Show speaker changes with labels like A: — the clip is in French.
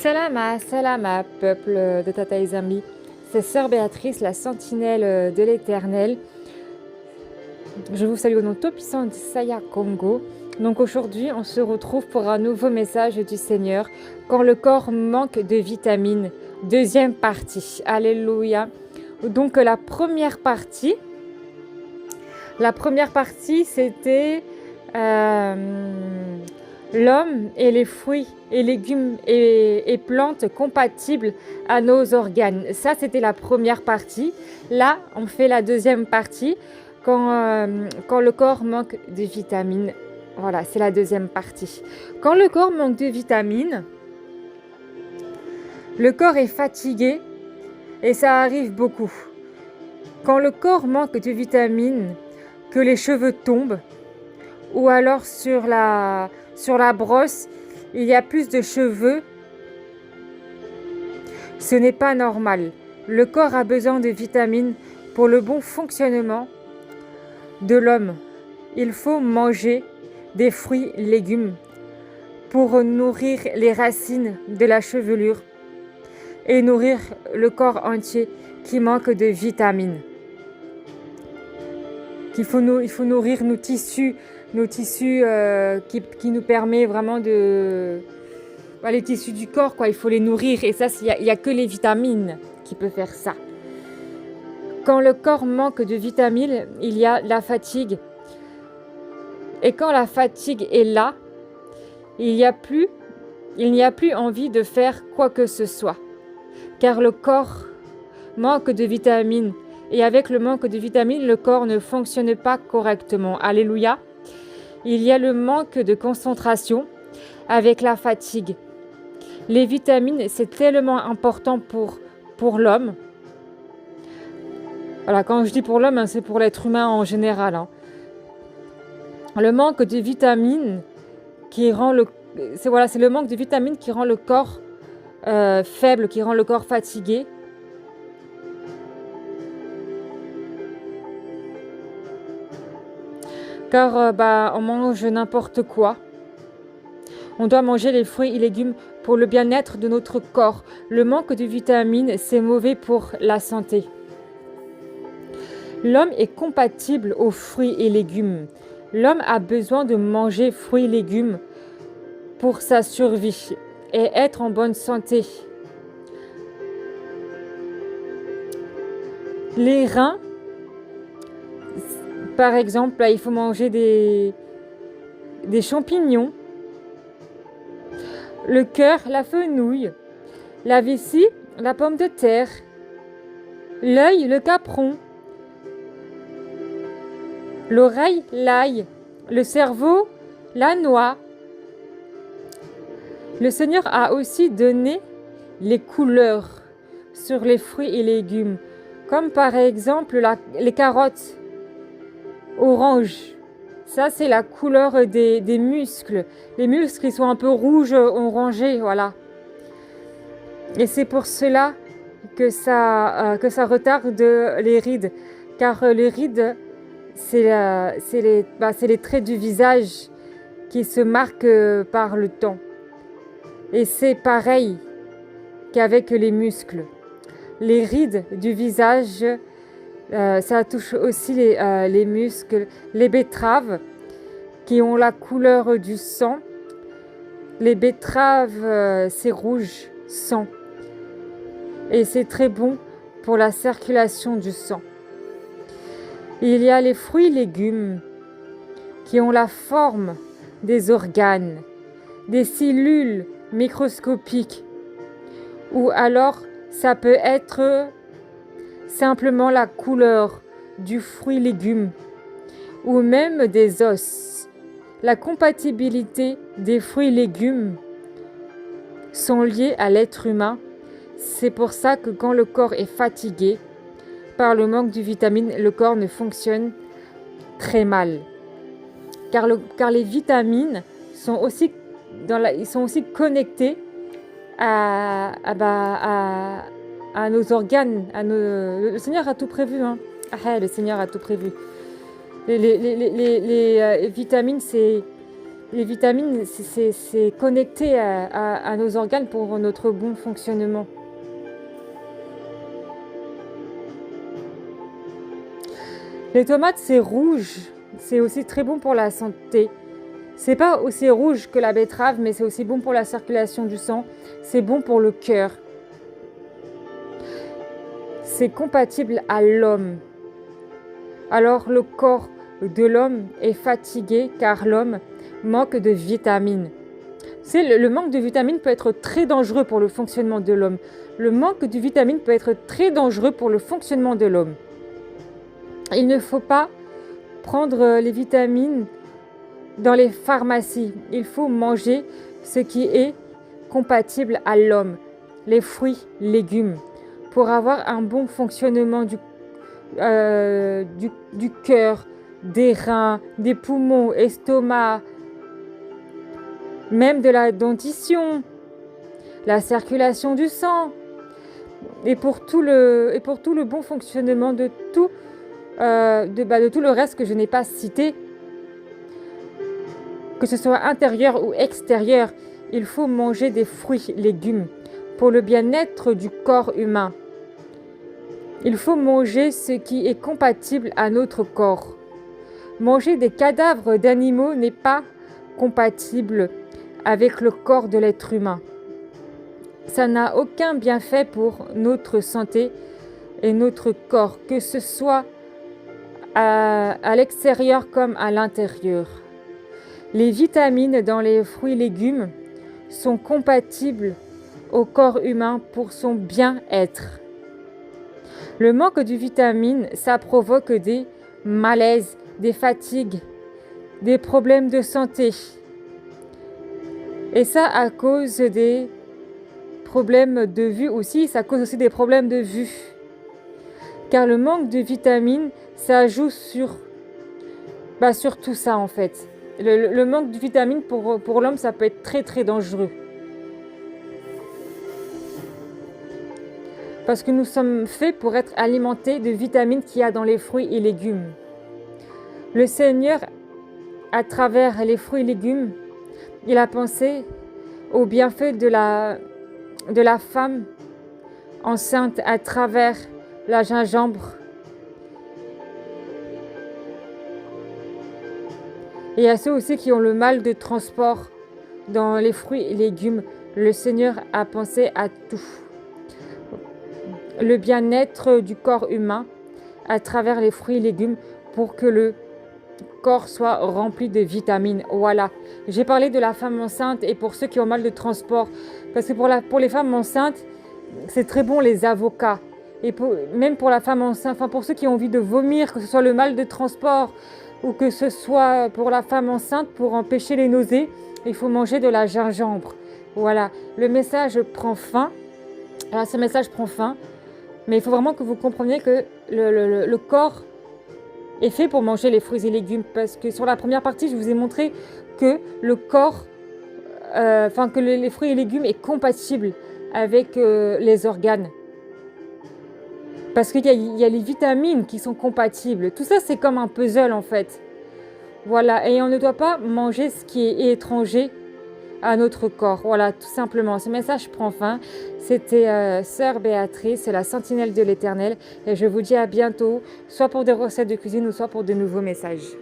A: Salama, peuple de Tata Izami. C'est Sœur Béatrice, la sentinelle de l'Éternel. Je vous salue au nom tout-puissant d'Isaya Congo. Donc aujourd'hui, on se retrouve pour un nouveau message du Seigneur. Quand le corps manque de vitamines, deuxième partie. Alléluia. Donc la première partie, c'était l'homme et les fruits et légumes et plantes compatibles à nos organes. Ça, c'était la première partie. Là, on fait la deuxième partie quand le corps manque de vitamines. Voilà, c'est la deuxième partie. Quand le corps manque de vitamines, le corps est fatigué et ça arrive beaucoup. Quand le corps manque de vitamines, que les cheveux tombent, ou alors sur la brosse, il y a plus de cheveux, ce n'est pas normal. Le corps a besoin de vitamines pour le bon fonctionnement de l'homme. Il faut manger des fruits et légumes pour nourrir les racines de la chevelure et nourrir le corps entier qui manque de vitamines. Il faut nourrir nos tissus qui nous permet vraiment de... les tissus du corps, quoi. Il faut les nourrir. Et ça, il n'y a que les vitamines qui peuvent faire ça. Quand le corps manque de vitamines, il y a la fatigue. Et quand la fatigue est là, il n'y a plus envie de faire quoi que ce soit. Car le corps manque de vitamines. Et avec le manque de vitamines, le corps ne fonctionne pas correctement. Alléluia. Il y a le manque de concentration avec la fatigue. Les vitamines, c'est tellement important pour l'homme. Voilà, quand je dis pour l'homme, c'est pour l'être humain en général. Le manque de vitamines c'est le manque de vitamines qui rend le corps faible, qui rend le corps fatigué. Car on mange n'importe quoi. On doit manger les fruits et légumes pour le bien-être de notre corps. Le manque de vitamines, c'est mauvais pour la santé. L'homme est compatible aux fruits et légumes. L'homme a besoin de manger fruits et légumes pour sa survie et être en bonne santé. Les reins, par exemple, il faut manger des champignons. Le cœur, la fenouil. La vessie, la pomme de terre. L'œil, le capron. L'oreille, l'ail. Le cerveau, la noix. Le Seigneur a aussi donné les couleurs sur les fruits et légumes, comme par exemple les carottes. Orange, ça c'est la couleur des muscles. Les muscles, ils sont un peu rouges, orangés, voilà. Et c'est pour cela que ça retarde les rides. Car les rides, c'est les traits du visage qui se marquent par le temps. Et c'est pareil qu'avec les muscles. Les rides du visage, ça touche aussi les muscles, les betteraves qui ont la couleur du sang. Les betteraves, c'est rouge, sang. Et c'est très bon pour la circulation du sang. Il y a les fruits et légumes qui ont la forme des organes, des cellules microscopiques. Ou alors, ça peut être simplement la couleur du fruit légume ou même des os. La compatibilité des fruits et légumes sont liés à l'être humain. C'est pour ça que quand le corps est fatigué par le manque de vitamines, le corps ne fonctionne très mal. Car les vitamines sont aussi connectées à nos organes. Le Seigneur a tout prévu. Le Seigneur a tout prévu. Les vitamines, c'est les vitamines, c'est connecté à nos organes pour notre bon fonctionnement. Les tomates, c'est rouge. C'est aussi très bon pour la santé. C'est pas aussi rouge que la betterave, mais c'est aussi bon pour la circulation du sang. C'est bon pour le cœur. C'est compatible à l'homme. Alors le corps de l'homme est fatigué car l'homme manque de vitamines. Le manque de vitamines peut être très dangereux pour le fonctionnement de l'homme. Le manque de vitamines peut être très dangereux pour le fonctionnement de l'homme. Il ne faut pas prendre les vitamines dans les pharmacies. Il faut manger ce qui est compatible à l'homme. Les fruits, légumes, pour avoir un bon fonctionnement du cœur, des reins, des poumons, estomac, même de la dentition, la circulation du sang, et pour tout le bon fonctionnement de tout le reste que je n'ai pas cité, que ce soit intérieur ou extérieur, il faut manger des fruits, légumes pour le bien-être du corps humain. Il faut manger ce qui est compatible à notre corps. Manger des cadavres d'animaux n'est pas compatible avec le corps de l'être humain. Ça n'a aucun bienfait pour notre santé et notre corps, que ce soit à l'extérieur comme à l'intérieur. Les vitamines dans les fruits et légumes sont compatibles au corps humain pour son bien-être. Le manque de vitamines, ça provoque des malaises, des fatigues, des problèmes de santé. Et ça à cause des problèmes de vue aussi, ça cause aussi des problèmes de vue. Car le manque de vitamines, ça joue sur tout ça en fait. Le manque de vitamines pour l'homme, ça peut être très très dangereux. Parce que nous sommes faits pour être alimentés de vitamines qu'il y a dans les fruits et légumes. Le Seigneur, à travers les fruits et légumes, il a pensé aux bienfaits de la femme enceinte à travers la gingembre. Et à ceux aussi qui ont le mal de transport dans les fruits et légumes, le Seigneur a pensé à tout. Le bien-être du corps humain à travers les fruits et légumes pour que le corps soit rempli de vitamines. Voilà, j'ai parlé de la femme enceinte et pour ceux qui ont mal de transport, parce que pour les femmes enceintes, c'est très bon les avocats. Et même pour la femme enceinte, enfin pour ceux qui ont envie de vomir, que ce soit le mal de transport ou que ce soit pour la femme enceinte, pour empêcher les nausées, il faut manger de la gingembre. Voilà, le message prend fin. Alors, ce message prend fin, mais il faut vraiment que vous compreniez que le corps est fait pour manger les fruits et légumes, parce que sur la première partie, je vous ai montré que le corps, que les fruits et légumes est compatible avec les organes. Parce qu'il y a les vitamines qui sont compatibles. Tout ça, c'est comme un puzzle en fait. Voilà, et on ne doit pas manger ce qui est étranger à notre corps. Voilà, tout simplement. Ce message prend fin. C'était Sœur Béatrice, la sentinelle de l'Éternel. Et je vous dis à bientôt, soit pour des recettes de cuisine ou soit pour de nouveaux messages.